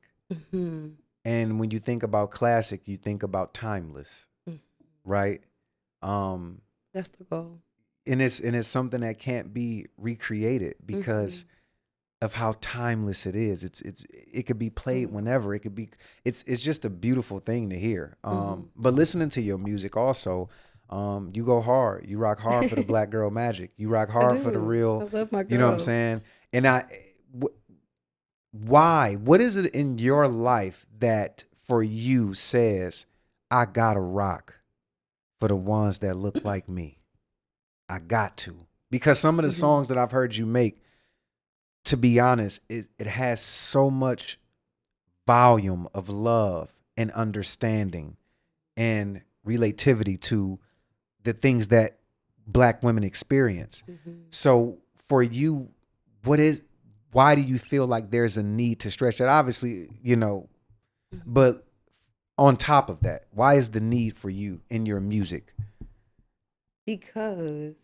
And when you think about classic, you think about timeless. Right? That's the goal. And it's something that can't be recreated because of how timeless it is. It could be played whenever. It could be it's just a beautiful thing to hear. But listening to your music also, you go hard. You rock hard for the Black Girl Magic. You rock hard for the real. I love my girl. You know what I'm saying? And why? What is it in your life that for you says, I gotta rock for the ones that look like me? I got to. Because some of the songs that I've heard you make, to be honest, it has so much volume of love and understanding and relativity to the things that Black women experience. So for you, why do you feel like there's a need to stretch that? Obviously, but on top of that, why is the need for you in your music? Because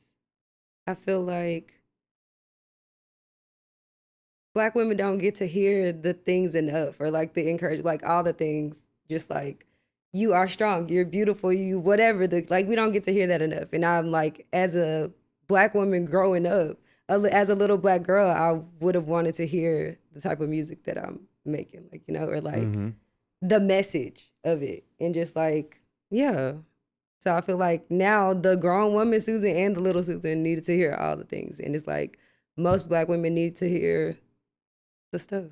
I feel like Black women don't get to hear the things enough, or like the encourage, like all the things, just like you are strong, you're beautiful, you whatever. Like we don't get to hear that enough. And I'm like, as a Black woman growing up, as a little Black girl, I would have wanted to hear the type of music that I'm making, like, or like the message of it, and just like, So I feel like now the grown woman Susan and the little Susan needed to hear all the things. And it's like most Black women need to hear the stuff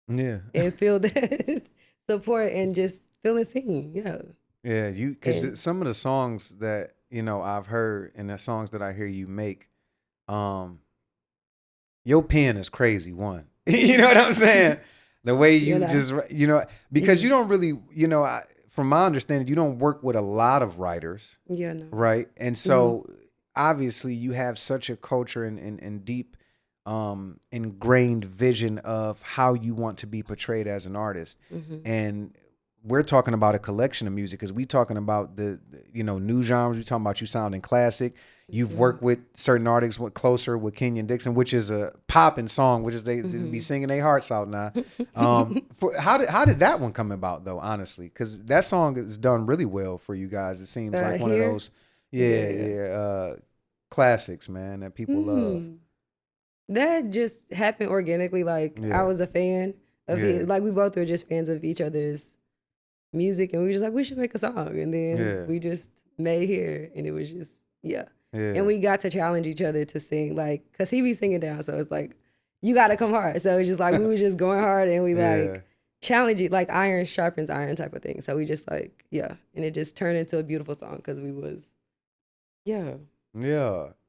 Yeah. and feel that support and just feeling seen. Yeah. Yeah, because And some of the songs that, I've heard and the songs that I hear you make, um, your pen is crazy, one. You know what I'm saying? The way you you know, just, because you don't really, from my understanding, you don't work with a lot of writers, yeah, no. right? And so obviously you have such a culture and deep ingrained vision of how you want to be portrayed as an artist. And we're talking about a collection of music because we talking about the new genres. We're talking about you sounding classic. You've worked with certain artists Closer with Kenyon Dixon, which is a popping song, which is they be singing their hearts out now. How did that one come about though, honestly? Because that song is done really well for you guys. It seems like one of those classics, man, that people love. That just happened organically. Like I was a fan of his. Like we both were just fans of each other's music, and we were just like, we should make a song, and then we just made Here, and it was just and we got to challenge each other to sing, like, cause he be singing down, so it's like you got to come hard. So it's just like we was just going hard, and we like challenge it, like iron sharpens iron type of thing. So we just like and it just turned into a beautiful song because we was Yeah,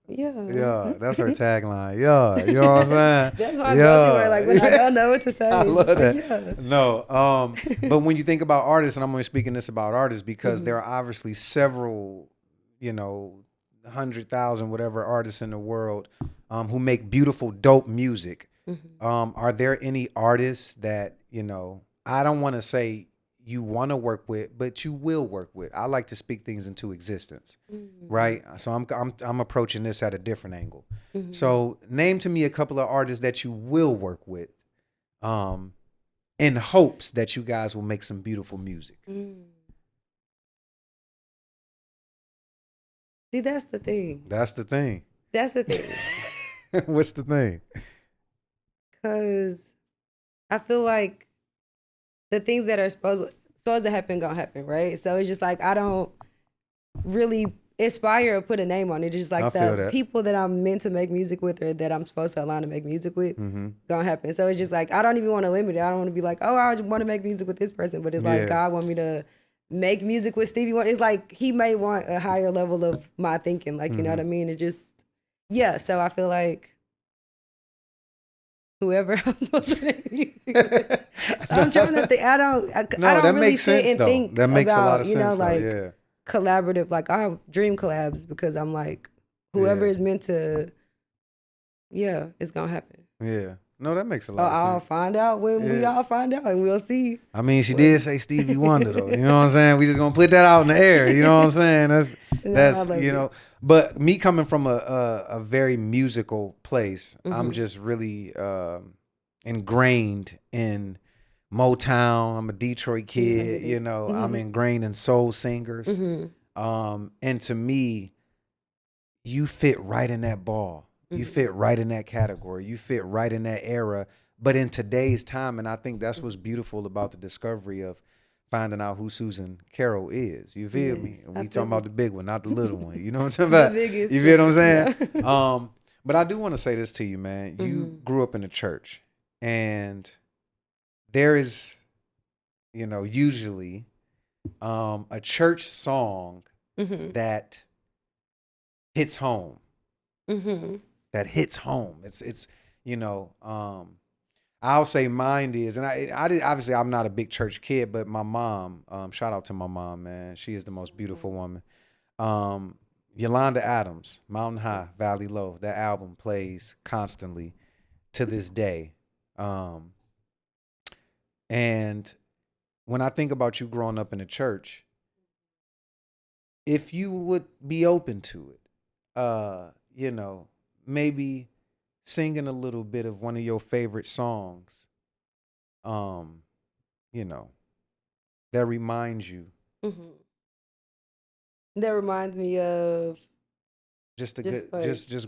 that's her tagline. You know what I'm saying? that's my go-to word. Like when I don't know what to say, I love that. Like, No, but when you think about artists, and I'm only speaking this about artists because there are obviously several, 100,000 whatever artists in the world who make beautiful, dope music. Are there any artists that I don't want to say you want to work with, but you will work with? I like to speak things into existence, right? So I'm approaching this at a different angle. So name to me a couple of artists that you will work with, in hopes that you guys will make some beautiful music. See, that's the thing. That's the thing. What's the thing? Because I feel like the things that are supposed to happen gonna happen, right? So it's just like I don't really aspire or put a name on it. It's just like the people that I'm meant to make music with or that I'm supposed to align to make music with gonna happen. So it's just like I don't even want to limit it. I don't want to be like, oh, I want to make music with this person, but it's like God want me to make music with Stevie Wonder. It's like he may want a higher level of my thinking, like you know what I mean? It just so I feel like whoever I'm supposed to make music with. I'm trying to think. I don't really sit and think that makes about, a lot of sense, like collaborative, like I dream collabs because I'm like, whoever is meant to, it's gonna happen. Yeah. No, that makes a lot of sense. I'll find out when we all find out, and we'll see. I mean, she did say Stevie Wonder, though. You know what I'm saying? We just gonna put that out in the air. You know what I'm saying? That's But me coming from a very musical place, I'm just really ingrained in Motown. I'm a Detroit kid. I'm ingrained in soul singers. And to me, you fit right in that ball. You fit right in that category. You fit right in that era. But in today's time, and I think that's what's beautiful about the discovery of finding out who Susan Carroll is. You feel me? And we talking about the big one, not the little one. You know what I'm talking about? You feel what I'm saying? Yeah. But I do want to say this to you, man. You grew up in a church. And there is, usually a church song that hits home. That hits home. It's I'll say mine is, and I obviously I'm not a big church kid, but my mom, shout out to my mom, man. She is the most beautiful woman. Yolanda Adams, Mountain High, Valley Low. That album plays constantly to this day. And when I think about you growing up in a church, if you would be open to it, maybe singing a little bit of one of your favorite songs, that reminds you. That reminds me of just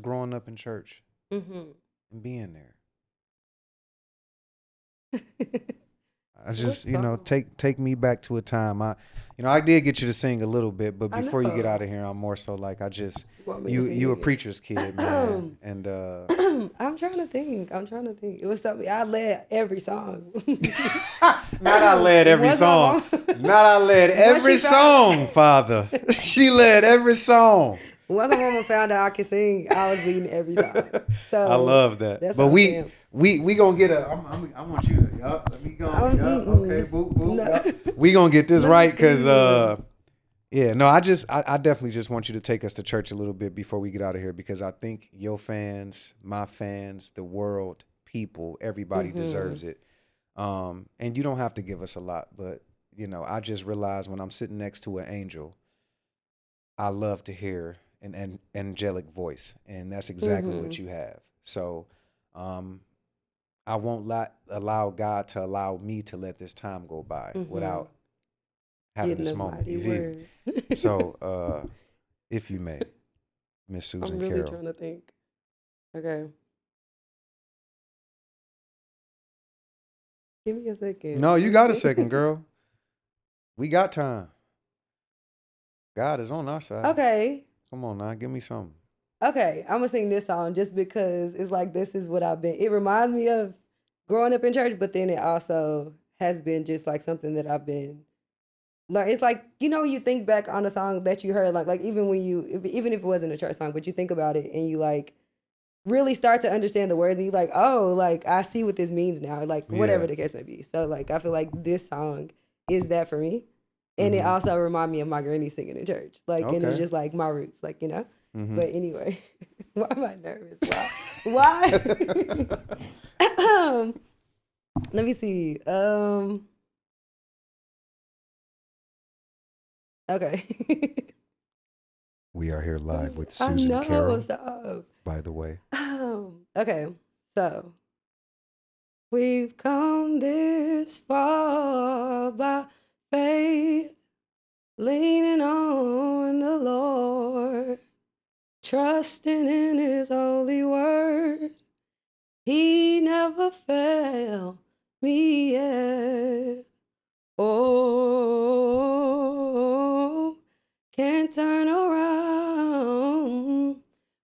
growing up in church and being there. I just, take me back to a time. I did get you to sing a little bit, but I before you get know. out of here, I'm more so like Want me to sing you a again? preacher's kid, man, and I'm trying to think. It was something I led every song. not I led every Once my song, mom- not I led every she found- song, Father. She led every song. Once my mama found out I could sing, I was leading every song. So I love that. That's But how I we am. we gonna get a. I want you to. Yup. Let me go. Yup. Okay. Boop boop. No. Yup. We gonna get this Let me right because see. yeah. No. I definitely just want you to take us to church a little bit before we get out of here because I think your fans, my fans, the world, people, everybody deserves it. And you don't have to give us a lot, but I just realized when I'm sitting next to an angel, I love to hear an angelic voice, and that's exactly what you have. So, I won't allow God to allow me to let this time go by without having Getting this a moment. mighty You feel me? word. So, if you may, Miss Susan I'm really Carroll. trying to think. Okay. Give me a second. No, you got a second, girl. We got time. God is on our side. Okay. Come on now, give me something. Okay, I'm gonna sing this song just because it's like this is what I've been. It reminds me of growing up in church, but then it also has been just like something that I've been learning. It's like you think back on a song that you heard, like even when even if it wasn't a church song, but you think about it and you like really start to understand the words and you like, oh, like I see what this means now, like whatever Yeah. the case may be. So like I feel like this song is that for me, and it also remind me of my granny singing in church, like and it's Okay. just like my roots, like Mhm. But anyway, why am I nervous? Why? Let me see. Okay. We are here live with I Susan know. Carroll, Stop. by the way. Okay. So we've come this far by faith, leaning on the Lord, trusting in His holy word. He never failed me yet. Oh, can't turn around.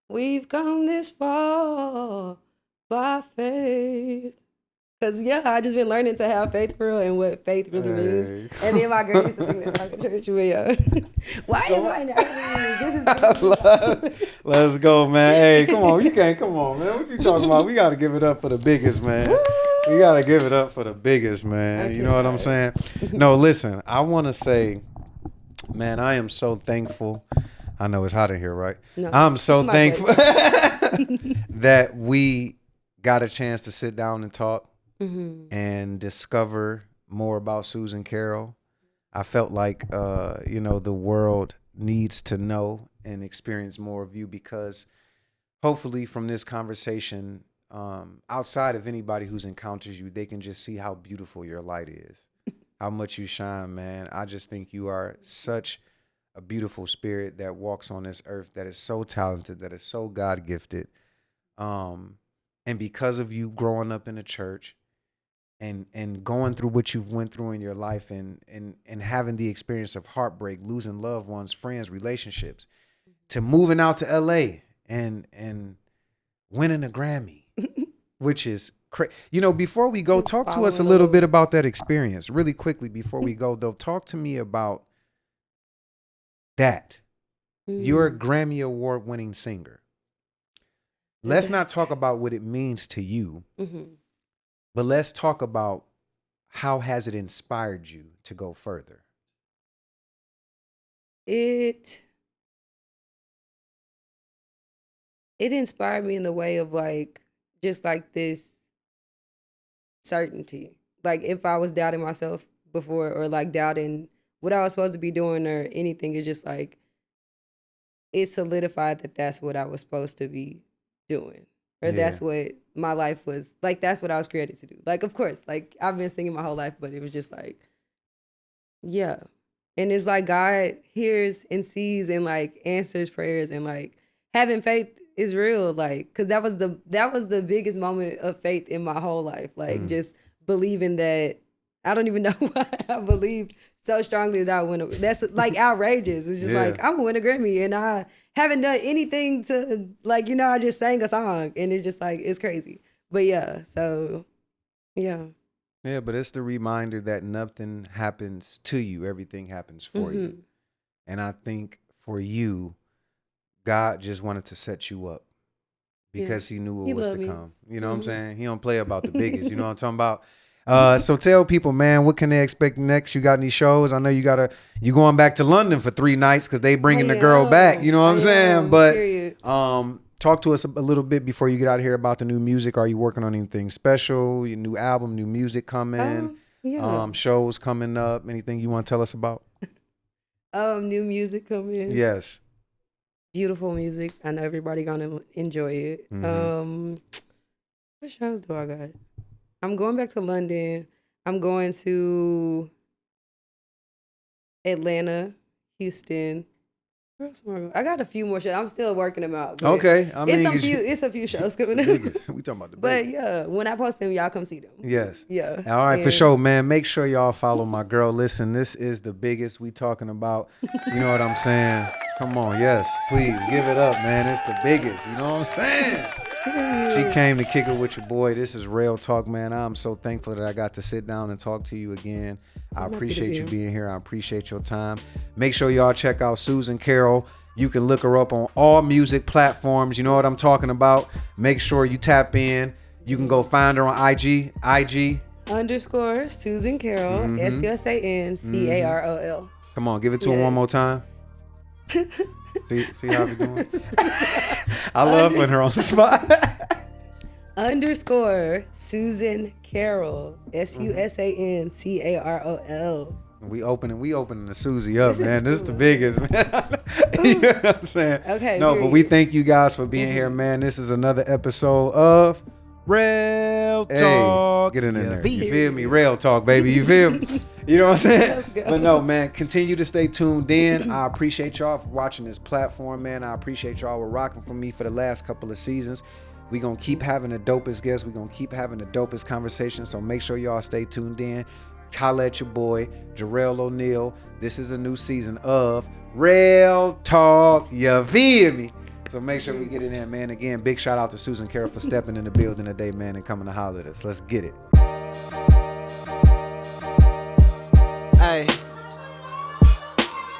We've come this far by faith. Cause I just been learning to have faith for real and what faith really means. And then my girl used to think that like a church. Why am I nervous? Let's go, man. Hey, come on. You can't. Come on, man. What you talking about? We got to give it up for the biggest, man. We got to give it up for the biggest, man. You know what I'm saying? No, listen. I want to say, man, I am so thankful. I know it's hot in here, right? No, I'm so it's my thankful that we got a chance to sit down and talk and discover more about Susan Carroll. I felt like, the world needs to know and experience more of you because hopefully from this conversation, outside of anybody who's encounters you, they can just see how beautiful your light is, how much you shine, man. I just think you are such a beautiful spirit that walks on this earth, that is so talented, that is so God-gifted. And because of you growing up in a church and going through what you've went through in your life and having the experience of heartbreak, losing loved ones, friends, relationships, to moving out to LA and winning a Grammy, which is crazy. Before we go, talk to us a little bit about that experience really quickly before we go, though. Talk to me about that. You're a Grammy Award winning singer. Let's not talk about what it means to you, but let's talk about how has it inspired you to go further? It inspired me in the way of like, just like this certainty. Like if I was doubting myself before or like doubting what I was supposed to be doing or anything, it's just like, it solidified that that's what I was supposed to be doing. Or that's what my life was, like that's what I was created to do. Like, of course, like I've been singing my whole life, but it was just like, yeah. And it's like God hears and sees and like answers prayers and like having faith is real. Like, cause that was the biggest moment of faith in my whole life. Like just believing that I don't even know why I believed so strongly that I would win. That's like outrageous. It's just like, I'm gonna win a Grammy and I haven't done anything to like, I just sang a song and it's just like, it's crazy. But yeah, so yeah. Yeah, but it's the reminder that nothing happens to you. Everything happens for you. And I think for you, God just wanted to set you up because he knew what was to come. You know what I'm saying? He don't play about the biggest. You know what I'm talking about? So tell people, man, what can they expect next? You got any shows? I know you going back to London for 3 nights because they bringing the girl back. You know what I'm saying? But talk to us a little bit before you get out of here about the new music. Are you working on anything special? Your new album, new music coming? Shows coming up? Anything you want to tell us about? New music coming. Yes. Beautiful music. I know everybody gonna enjoy it. What shows do I got? I'm going back to London. I'm going to Atlanta, Houston. Where else am I going? I got a few more shows. I'm still working them out. Okay. I mean, it's a few shows coming up. We talking about the biggest. But yeah, when I post them, y'all come see them. Yes. Yeah. All right, for sure, man. Make sure y'all follow my girl. Listen, this is the biggest we talking about. You know what I'm saying? Come on, yes, please give it up, man. It's the biggest. You know what I'm saying? She came to kick it with your boy. This is Real Talk, man. I'm so thankful that I got to sit down and talk to you again. I appreciate you being here. I appreciate your time. Make sure y'all check out Susan Carroll. You can look her up on all music platforms. You know what I'm talking about. Make sure you tap in. You can go find her on IG _Susan Carroll, SUSANCAROL. Come on, give it to her one more time. See how we doing? I love putting her on the spot. _Susan Carroll, SUSANCAROL. We opening the Susie up, man. This is the biggest, man. You know what I'm saying? Okay. No, but we thank you guys for being here, man. This is another episode of Real Talk. Get in there. You feel me? Real Talk, baby. You feel me? You know what I'm saying? But no, man, continue to stay tuned in. I appreciate y'all for watching this platform, man. I appreciate y'all for rocking for me for the last couple of seasons. We're going to keep having the dopest guests. We're going to keep having the dopest conversations. So make sure y'all stay tuned in. Holla at your boy, Jerrel O'Neal. This is a new season of Real Talk. You feel me? So make sure we get it in, man. Again, big shout out to Susan Carroll for stepping in the building today, man, and coming to holler at us. Let's get it.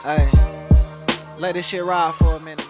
Hey, let this shit ride for a minute.